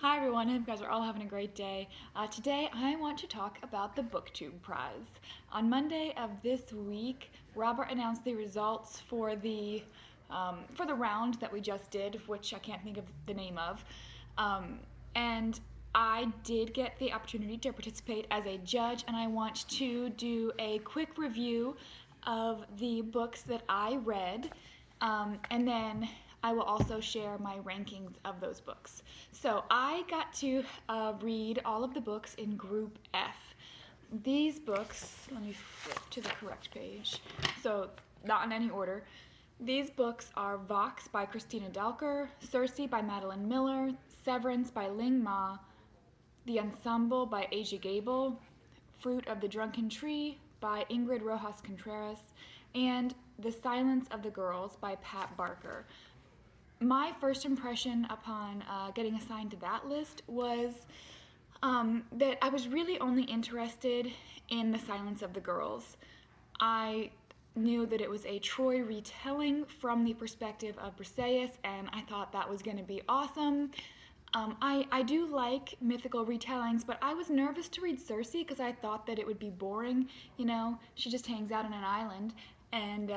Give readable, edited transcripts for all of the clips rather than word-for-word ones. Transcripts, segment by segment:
Hi everyone, hope you guys are all having a great day. Today I want to talk about the BookTube Prize. On Monday of this week, Robert announced the results for the round that we just did, which I can't think of the name of. And I did get the opportunity to participate as a judge, and I want to do a quick review of the books that I read, and then I will also share my rankings of those books. So I got to read all of the books in Group F. These books, let me flip to the correct page, so not in any order. These books are Vox by Christina Dalker, Circe by Madeline Miller, Severance by Ling Ma, The Ensemble by Asia Gabel, Fruit of the Drunken Tree by Ingrid Rojas Contreras, and The Silence of the Girls by Pat Barker. My first impression upon getting assigned to that list was that I was really only interested in The Silence of the Girls. I knew that it was a Troy retelling from the perspective of Briseis, and I thought that was going to be awesome. I do like mythical retellings, but I was nervous to read Circe because I thought that it would be boring. You know, she just hangs out on an island, and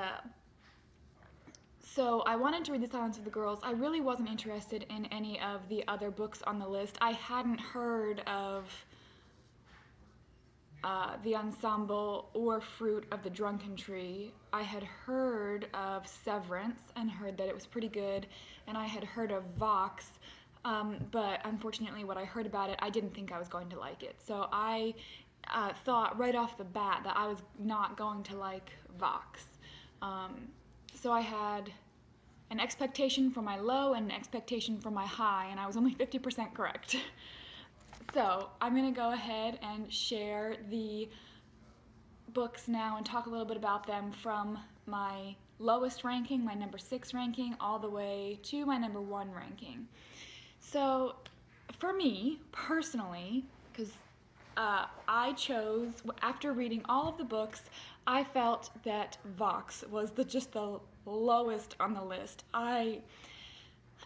so I wanted to read The Silence of the Girls. I really wasn't interested in any of the other books on the list. I hadn't heard of The Ensemble or Fruit of the Drunken Tree. I had heard of Severance and heard that it was pretty good, and I had heard of Vox, but unfortunately what I heard about it, I didn't think I was going to like it. So I thought right off the bat that I was not going to like Vox. So I had an expectation for my low and an expectation for my high, and I was only 50% correct. So I'm going to go ahead and share the books now and talk a little bit about them from my lowest ranking, my number 6 ranking, all the way to my number 1 ranking. So for me, personally, because I chose, after reading all of the books, I felt that Vox was just the lowest on the list. I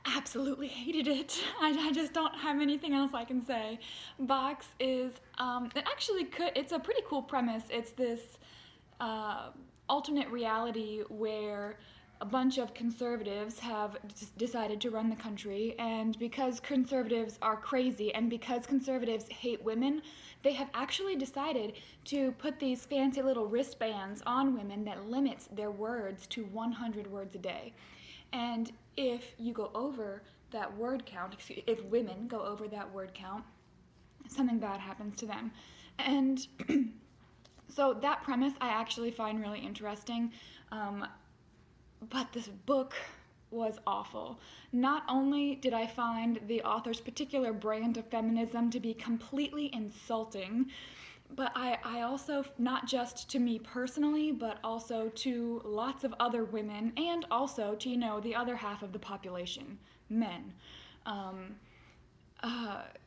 absolutely hated it. I just don't have anything else I can say. Vox is, it's a pretty cool premise. It's this alternate reality where a bunch of conservatives have decided to run the country, and because conservatives are crazy and because conservatives hate women, they have actually decided to put these fancy little wristbands on women that limits their words to 100 words a day. And if you go over that word count, if women go over that word count, something bad happens to them. And so that premise I actually find really interesting. But this book was awful. Not only did I find the author's particular brand of feminism to be completely insulting, but I also, not just to me personally, but also to lots of other women, and also to, the other half of the population, men.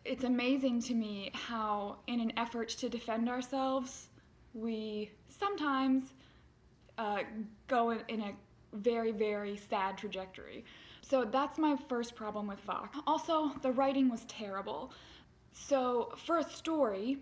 It's amazing to me how, in an effort to defend ourselves, we sometimes go in a very, very sad trajectory. So that's my first problem with Vox. Also, the writing was terrible. So for a story,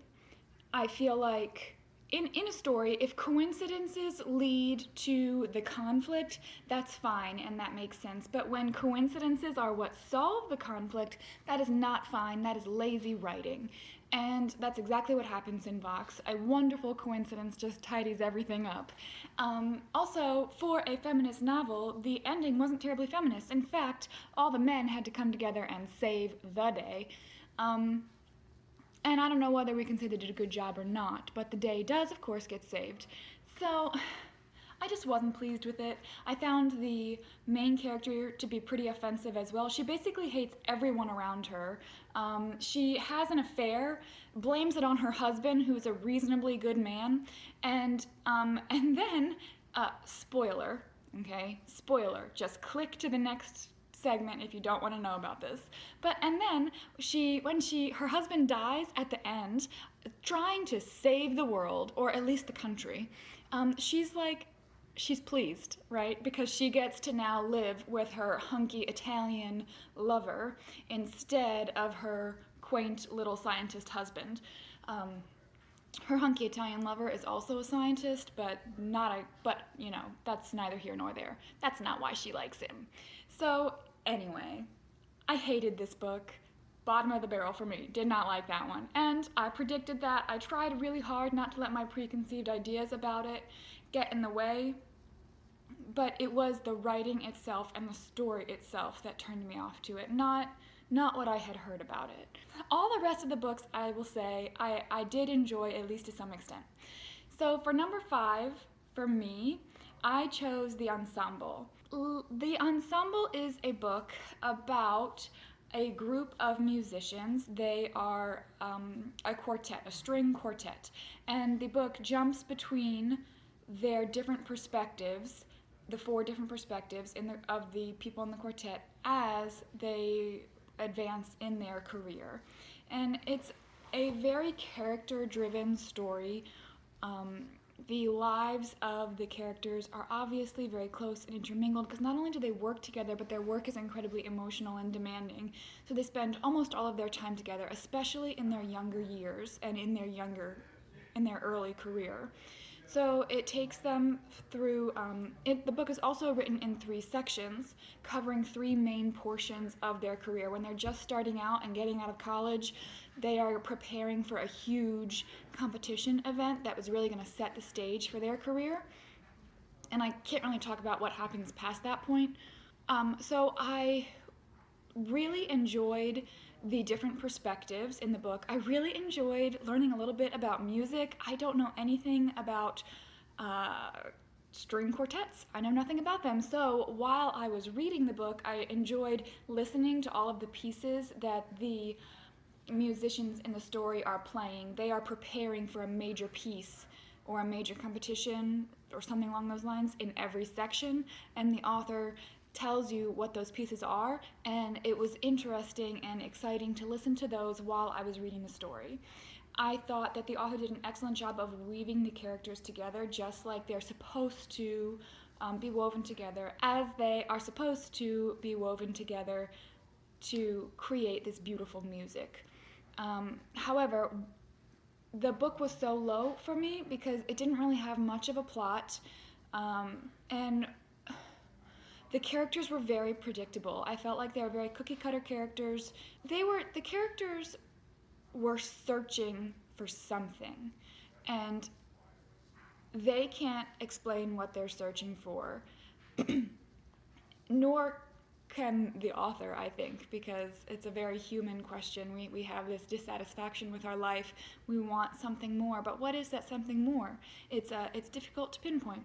I feel like in a story, if coincidences lead to the conflict, that's fine and that makes sense. But when coincidences are what solve the conflict, that is not fine. That is lazy writing. And that's exactly what happens in Vox. A wonderful coincidence just tidies everything up. Also, for a feminist novel, the ending wasn't terribly feminist. In fact, all the men had to come together and save the day. And I don't know whether we can say they did a good job or not, but the day does, of course, get saved. So I just wasn't pleased with it. I found the main character to be pretty offensive as well. She basically hates everyone around her. She has an affair, blames it on her husband, who's a reasonably good man, and then, spoiler, okay? Spoiler, just click to the next segment if you don't want to know about this. And then her husband dies at the end, trying to save the world, or at least the country, she's like, she's pleased, right? Because she gets to now live with her hunky Italian lover instead of her quaint little scientist husband. Um, Her hunky Italian lover is also a scientist, but that's neither here nor there. That's not why she likes him. So, anyway, I hated this book. Bottom of the barrel for me. Did not like that one. And I predicted that. I tried really hard not to let my preconceived ideas about it get in the way, but it was the writing itself and the story itself that turned me off to it, not what I had heard about it. All the rest of the books, I will say, I did enjoy, at least to some extent. So for number 5, for me, I chose The Ensemble. The Ensemble is a book about a group of musicians. They are a quartet, a string quartet, and the book jumps between their different perspectives, the 4 different perspectives of the people in the quartet as they advance in their career. And it's a very character-driven story. The lives of the characters are obviously very close and intermingled because not only do they work together, but their work is incredibly emotional and demanding. So they spend almost all of their time together, especially in their younger years and in their early career. So it takes them through, the book is also written in 3 sections, covering 3 main portions of their career. When they're just starting out and getting out of college, they are preparing for a huge competition event that was really going to set the stage for their career. And I can't really talk about what happens past that point. So I really enjoyed the different perspectives in the book. I really enjoyed learning a little bit about music. I don't know anything about string quartets. I know nothing about them. So while I was reading the book, I enjoyed listening to all of the pieces that the musicians in the story are playing. They are preparing for a major piece or a major competition or something along those lines in every section, and the author tells you what those pieces are, and it was interesting and exciting to listen to those while I was reading the story. I thought that the author did an excellent job of weaving the characters together just like they're supposed to be woven together, as they are supposed to be woven together to create this beautiful music. However, the book was so low for me because it didn't really have much of a plot, and the characters were very predictable. I felt like they were very cookie-cutter characters. The characters were searching for something, and they can't explain what they're searching for, nor can the author, I think, because it's a very human question. We have this dissatisfaction with our life. We want something more, but what is that something more? It's difficult to pinpoint.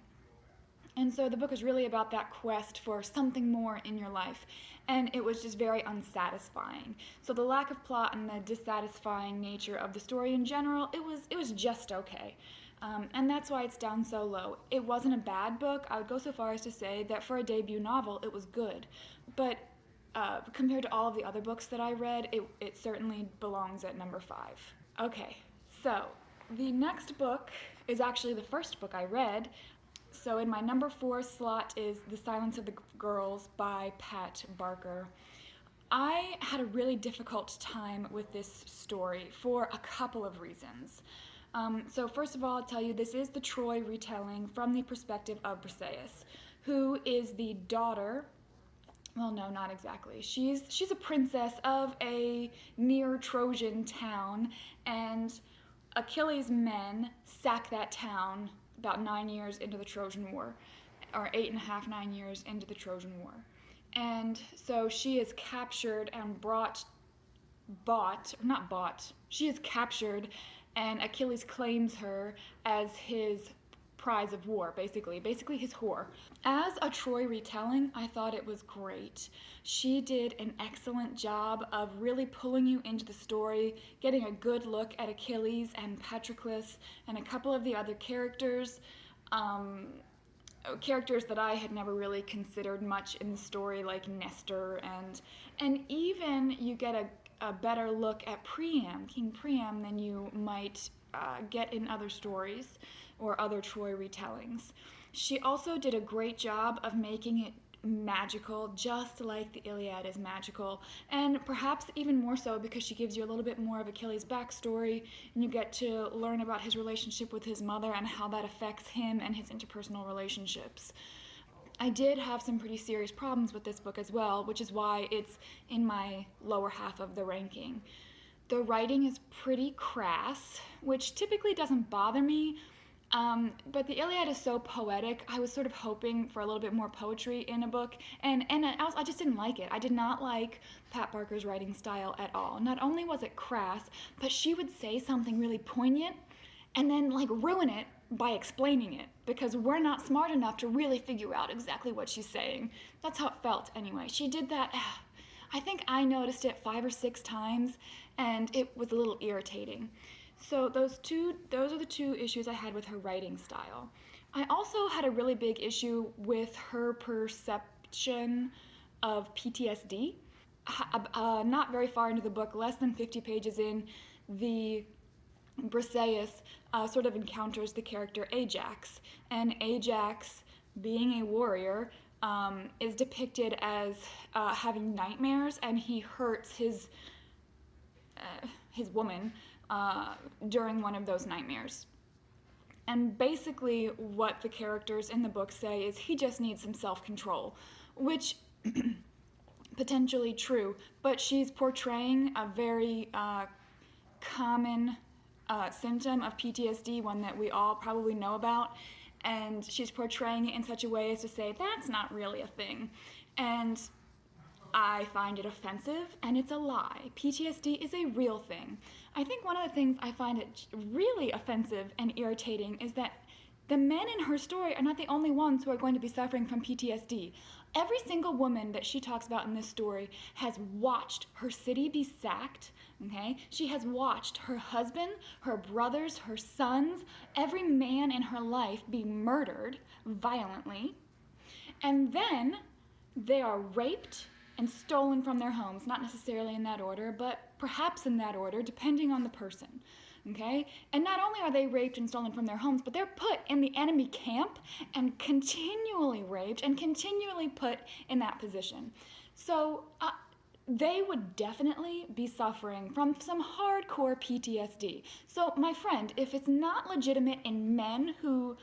And so the book is really about that quest for something more in your life, and it was just very unsatisfying. So the lack of plot and the dissatisfying nature of the story in general, it was just okay. And that's why it's down so low. It wasn't a bad book. I would go so far as to say that for a debut novel, it was good. But compared to all of the other books that I read, it certainly belongs at number 5. Okay, so the next book is actually the first book I read. So in my number 4 slot is The Silence of the Girls by Pat Barker. I had a really difficult time with this story for a couple of reasons. So first of all, I'll tell you, this is the Troy retelling from the perspective of Briseis, who is the daughter, well, no, not exactly. She's a princess of a near Trojan town, and Achilles' men sack that town about 9 years into the Trojan War, or 8.5, 9 years into the Trojan War. And so she is captured and she is captured, and Achilles claims her as his prize of war, basically his whore. As a Troy retelling, I thought it was great. She did an excellent job of really pulling you into the story, getting a good look at Achilles and Patroclus and a couple of the other characters, characters that I had never really considered much in the story, like Nestor, and even you get a better look at Priam, King Priam, than you might get in other stories or other Troy retellings. She also did a great job of making it magical, just like the Iliad is magical, and perhaps even more so because she gives you a little bit more of Achilles' backstory, and you get to learn about his relationship with his mother and how that affects him and his interpersonal relationships. I did have some pretty serious problems with this book as well, which is why it's in my lower half of the ranking. The writing is pretty crass, which typically doesn't bother me, but the Iliad is so poetic. I was sort of hoping for a little bit more poetry in a book, and I just didn't like it. I did not like Pat Barker's writing style at all. Not only was it crass, but she would say something really poignant and then like ruin it by explaining it because we're not smart enough to really figure out exactly what she's saying. That's how it felt anyway. She did that. I think I noticed it 5 or 6 times, and it was a little irritating. So those are the two issues I had with her writing style. I also had a really big issue with her perception of PTSD. Not very far into the book, less than 50 pages in, the Briseis sort of encounters the character Ajax, and Ajax, being a warrior, is depicted as having nightmares, and he hurts his woman during one of those nightmares. And basically what the characters in the book say is he just needs some self-control, which potentially true, but she's portraying a very common symptom of PTSD, one that we all probably know about, and she's portraying it in such a way as to say that's not really a thing. And I find it offensive, and it's a lie. PTSD is a real thing. I think one of the things I find it really offensive and irritating is that the men in her story are not the only ones who are going to be suffering from PTSD. Every single woman that she talks about in this story has watched her city be sacked, okay? She has watched her husband, her brothers, her sons, every man in her life be murdered violently. And then they are raped and stolen from their homes, not necessarily in that order, but perhaps in that order, depending on the person, okay? And not only are they raped and stolen from their homes, but they're put in the enemy camp and continually raped and continually put in that position. So they would definitely be suffering from some hardcore PTSD. So my friend, if it's not legitimate in men whose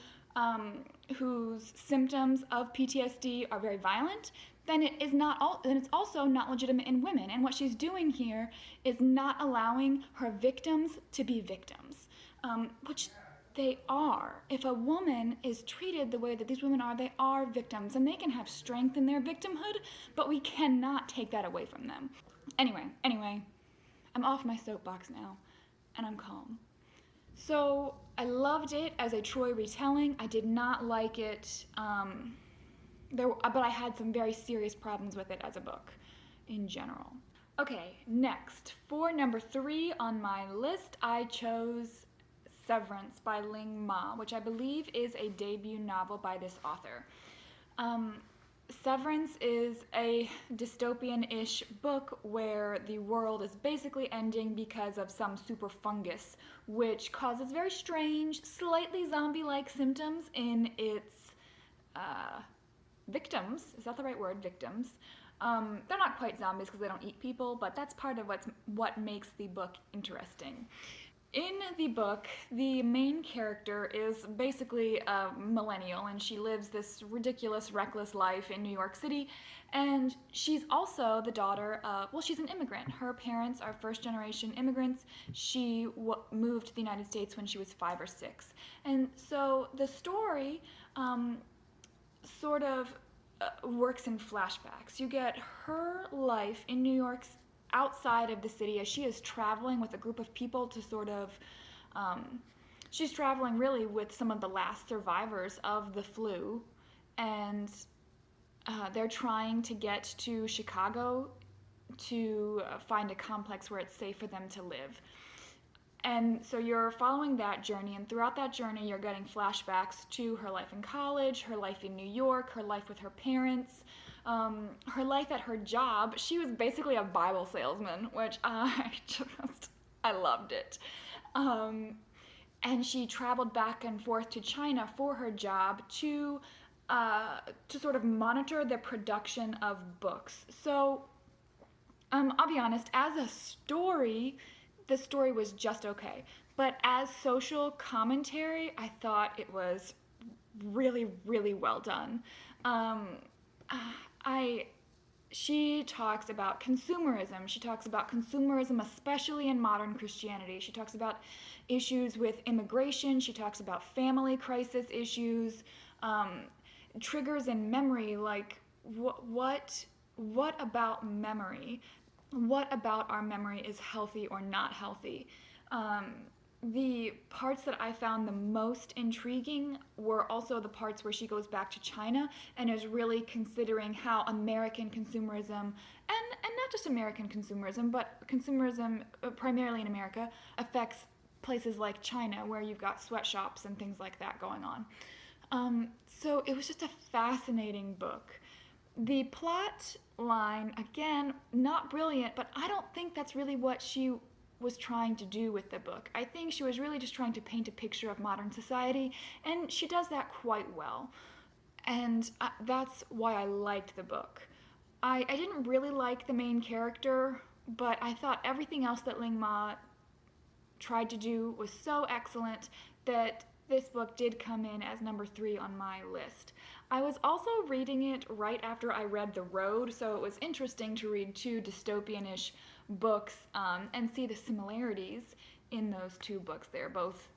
symptoms of PTSD are very violent, then it's also not legitimate in women. And what she's doing here is not allowing her victims to be victims, which they are. If a woman is treated the way that these women are, they are victims, and they can have strength in their victimhood, but we cannot take that away from them. Anyway, I'm off my soapbox now, and I'm calm. So I loved it as a Troy retelling. I did not like it, but I had some very serious problems with it as a book in general. Okay, next, for number 3 on my list, I chose Severance by Ling Ma, which I believe is a debut novel by this author. Severance is a dystopian-ish book where the world is basically ending because of some super fungus, which causes very strange, slightly zombie-like symptoms in its victims. Is that the right word? Victims. They're not quite zombies because they don't eat people, but that's part of what makes the book interesting. In the book, the main character is basically a millennial, and she lives this ridiculous, reckless life in New York City, and she's also the daughter of, well, she's an immigrant. Her parents are first-generation immigrants. She moved to the United States when she was 5 or 6. And so the story sort of works in flashbacks. You get her life in New York outside of the city as she is traveling with a group of people to sort of, she's traveling really with some of the last survivors of the flu, and they're trying to get to Chicago to find a complex where it's safe for them to live. And so you're following that journey, and throughout that journey you're getting flashbacks to her life in college, her life in New York, her life with her parents, her life at her job. She was basically a Bible salesman, which I loved it. and she traveled back and forth to China for her job to sort of monitor the production of books. So I'll be honest, as a story, the story was just okay. But as social commentary, I thought it was really, really well done. Um, I she talks about consumerism. She talks about consumerism, especially in modern Christianity. She talks about issues with immigration. She talks about family crisis issues, um, triggers in memory. Like what about memory? What about our memory is healthy or not healthy? Um, the parts that I found the most intriguing were also the parts where she goes back to China and is really considering how American consumerism, and not just American consumerism, but consumerism primarily in America, affects places like China where you've got sweatshops and things like that going on. So it was just a fascinating book. The plot line, again, not brilliant, but I don't think that's really what she was trying to do with the book. I think she was really just trying to paint a picture of modern society, and she does that quite well. And that's why I liked the book. I didn't really like the main character, but I thought everything else that Ling Ma tried to do was so excellent that this book did come in as number 3 on my list. I was also reading it right after I read The Road, so it was interesting to read 2 dystopian-ish books and see the similarities in those 2 books. They're both,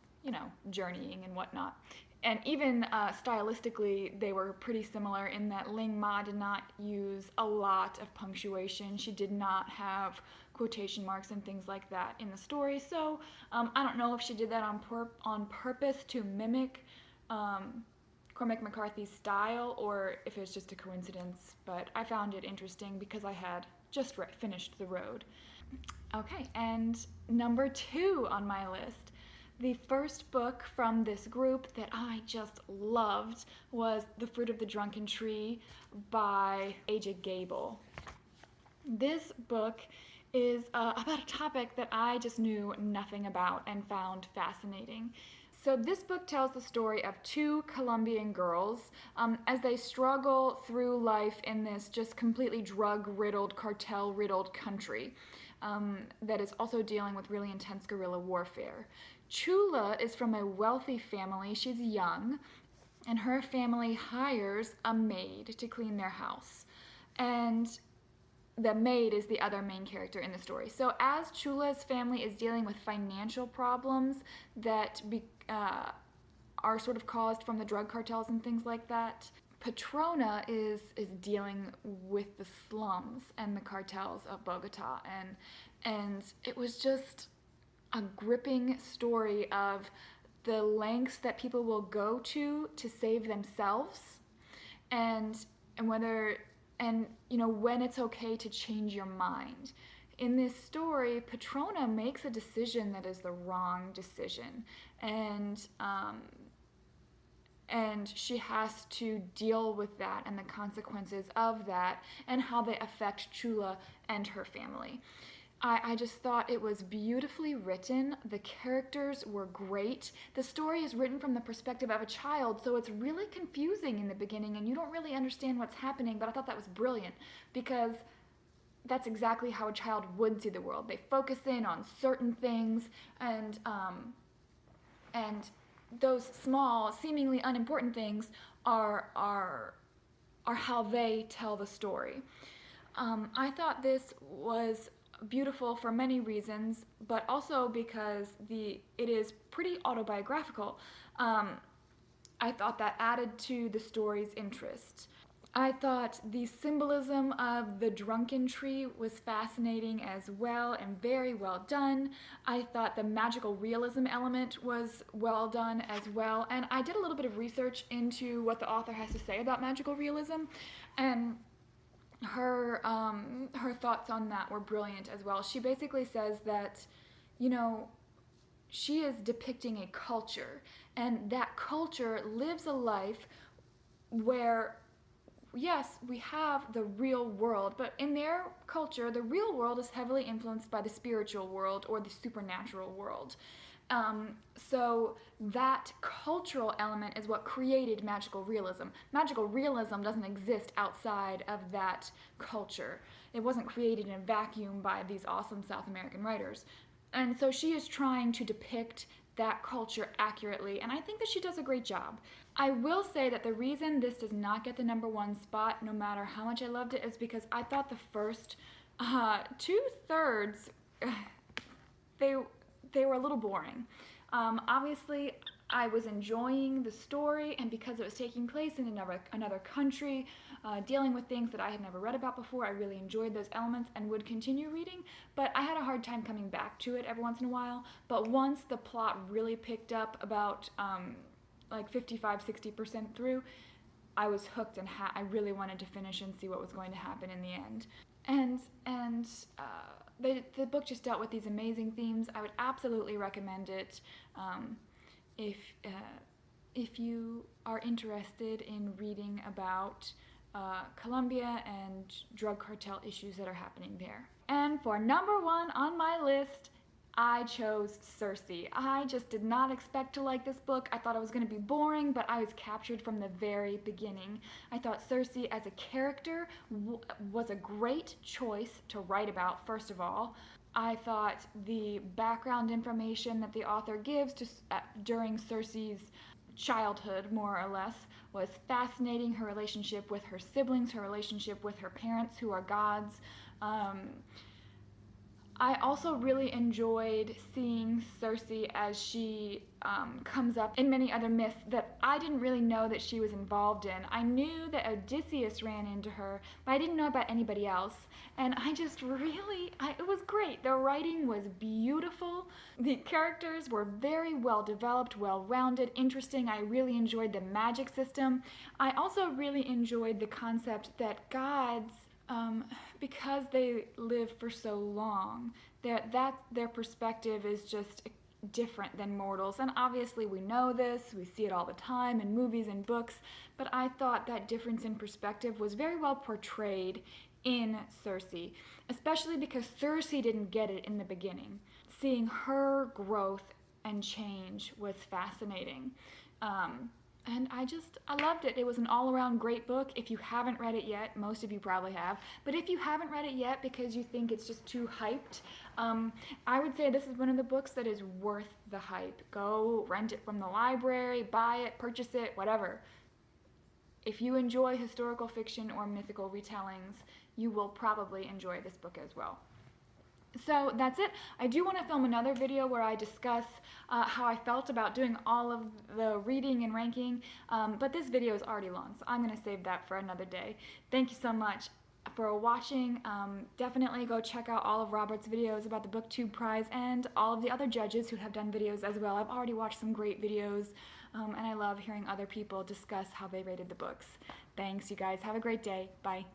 journeying and whatnot. And even stylistically, they were pretty similar in that Ling Ma did not use a lot of punctuation. She did not have quotation marks and things like that in the story. So I don't know if she did that on purpose to mimic Cormac McCarthy's style or if it's just a coincidence. But I found it interesting because I had just finished The Road. Okay, and number 2 on my list. The first book from this group that I just loved was The Fruit of the Drunken Tree by A.J. Gable. This book is about a topic that I just knew nothing about and found fascinating. So this book tells the story of 2 Colombian girls as they struggle through life in this just completely drug-riddled, cartel-riddled country that is also dealing with really intense guerrilla warfare. Chula is from a wealthy family. She's young, and her family hires a maid to clean their house. And the maid is the other main character in the story. So as Chula's family is dealing with financial problems that are sort of caused from the drug cartels and things like that, Patrona is dealing with the slums and the cartels of Bogota, and it was just a gripping story of the lengths that people will go to save themselves, and whether when it's okay to change your mind. In this story, Patrona makes a decision that is the wrong decision, and she has to deal with that and the consequences of that and how they affect Chula and her family. I just thought it was beautifully written. The characters were great. The story is written from the perspective of a child, so it's really confusing in the beginning and you don't really understand what's happening, but I thought that was brilliant because that's exactly how a child would see the world. They focus in on certain things and those small, seemingly unimportant things are how they tell the story. I thought this was beautiful for many reasons, but also because it is pretty autobiographical. I thought that added to the story's interest. I thought the symbolism of the drunken tree was fascinating as well and very well done. I thought the magical realism element was well done as well. And I did a little bit of research into what the author has to say about magical realism, and her thoughts on that were brilliant as well. She basically says that, she is depicting a culture, and that culture lives a life where, yes, we have the real world, but in their culture, the real world is heavily influenced by the spiritual world or the supernatural world. So that cultural element is what created magical realism. Magical realism doesn't exist outside of that culture. It wasn't created in a vacuum by these awesome South American writers. And so she is trying to depict that culture accurately, and I think that she does a great job. I will say that the reason this does not get the #1 spot, no matter how much I loved it, is because I thought the first 2/3 they were a little boring. Obviously, I was enjoying the story, and because it was taking place in another country, dealing with things that I had never read about before, I really enjoyed those elements and would continue reading, but I had a hard time coming back to it every once in a while. But once the plot really picked up about like 55-60% through, I was hooked, and I really wanted to finish and see what was going to happen in the end. And the book just dealt with these amazing themes. I would absolutely recommend it if you are interested in reading about Colombia and drug cartel issues that are happening there. And for #1 on my list, I chose Circe. I just did not expect to like this book. I thought it was going to be boring, but I was captured from the very beginning. I thought Circe as a character was a great choice to write about, first of all. I thought the background information that the author gives during Circe's childhood, more or less, was fascinating. Her relationship with her siblings, her relationship with her parents, who are gods. I also really enjoyed seeing Circe as she comes up in many other myths that I didn't really know that she was involved in. I knew that Odysseus ran into her, but I didn't know about anybody else. And I just really, it was great. The writing was beautiful. The characters were very well developed, well-rounded, interesting. I really enjoyed the magic system. I also really enjoyed the concept that gods, because they live for so long, their perspective is just different than mortals. And obviously we know this, we see it all the time in movies and books, but I thought that difference in perspective was very well portrayed in Circe, especially because Circe didn't get it in the beginning. Seeing her growth and change was fascinating. And I loved it. It was an all-around great book. If you haven't read it yet, most of you probably have, but if you haven't read it yet because you think it's just too hyped, I would say this is one of the books that is worth the hype. Go rent it from the library, buy it, purchase it, whatever. If you enjoy historical fiction or mythical retellings, you will probably enjoy this book as well. So that's it. I do want to film another video where I discuss how I felt about doing all of the reading and ranking, but this video is already long, so I'm going to save that for another day. Thank you so much for watching. Definitely go check out all of Robert's videos about the BookTube Prize and all of the other judges who have done videos as well. I've already watched some great videos, and I love hearing other people discuss how they rated the books. Thanks, you guys. Have a great day. Bye.